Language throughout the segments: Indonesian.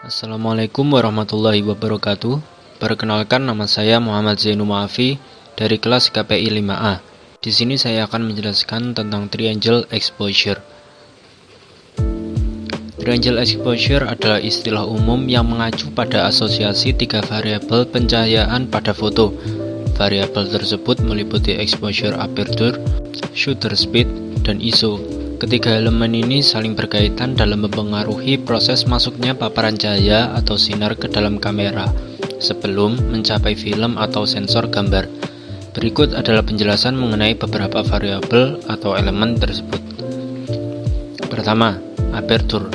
Assalamualaikum warahmatullahi wabarakatuh. Perkenalkan, nama saya Muhammad Zainul Maafi dari kelas KPI 5A. Di sini saya akan menjelaskan tentang triangle exposure. Triangle exposure adalah istilah umum yang mengacu pada asosiasi tiga variabel pencahayaan pada foto. Variabel tersebut meliputi exposure aperture, shutter speed, dan ISO. Ketiga elemen ini saling berkaitan dalam mempengaruhi proses masuknya paparan cahaya atau sinar ke dalam kamera sebelum mencapai film atau sensor gambar. Berikut adalah penjelasan mengenai beberapa variabel atau elemen tersebut. Pertama, aperture.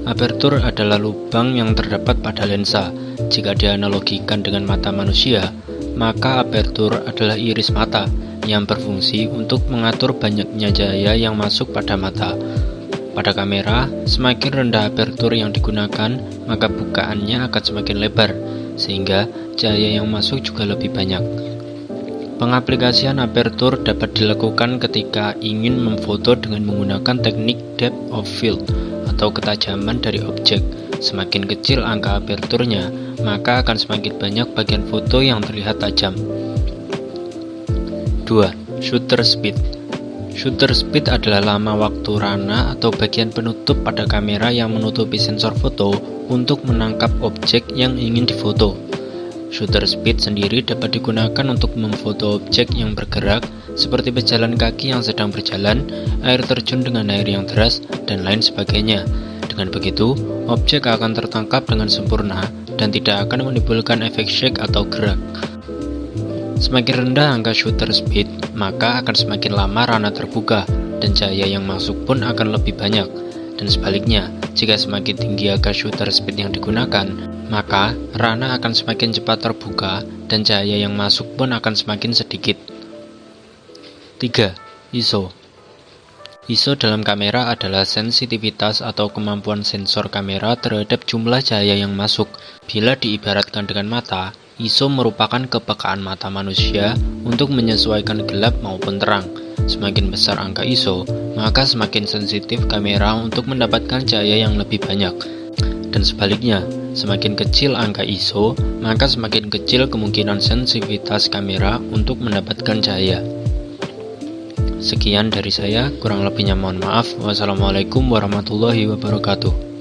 Aperture adalah lubang yang terdapat pada lensa. Jika dianalogikan dengan mata manusia, maka aperture adalah iris mata yang berfungsi untuk mengatur banyaknya cahaya yang masuk pada mata. Pada kamera, semakin rendah aperture yang digunakan, maka bukaannya akan semakin lebar, sehingga cahaya yang masuk juga lebih banyak. Pengaplikasian aperture dapat dilakukan ketika ingin memfoto dengan menggunakan teknik depth of field atau ketajaman dari objek. Semakin kecil angka aperturnya, maka akan semakin banyak bagian foto yang terlihat tajam. 2. Shutter speed. Shutter speed adalah lama waktu rana atau bagian penutup pada kamera yang menutupi sensor foto untuk menangkap objek yang ingin difoto. Shutter speed sendiri dapat digunakan untuk memfoto objek yang bergerak seperti pejalan kaki yang sedang berjalan, air terjun dengan air yang deras, dan lain sebagainya. Dengan begitu, objek akan tertangkap dengan sempurna dan tidak akan menimbulkan efek shake atau gerak. Semakin rendah angka shutter speed, maka akan semakin lama rana terbuka dan cahaya yang masuk pun akan lebih banyak. Dan sebaliknya, jika semakin tinggi angka shutter speed yang digunakan, maka rana akan semakin cepat terbuka dan cahaya yang masuk pun akan semakin sedikit. 3. ISO. ISO dalam kamera adalah sensitivitas atau kemampuan sensor kamera terhadap jumlah cahaya yang masuk. Bila diibaratkan dengan mata, ISO merupakan kepekaan mata manusia untuk menyesuaikan gelap maupun terang. Semakin besar angka ISO, maka semakin sensitif kamera untuk mendapatkan cahaya yang lebih banyak. Dan sebaliknya, semakin kecil angka ISO, maka semakin kecil kemungkinan sensitivitas kamera untuk mendapatkan cahaya. Sekian dari saya, kurang lebihnya mohon maaf. Wassalamualaikum warahmatullahi wabarakatuh.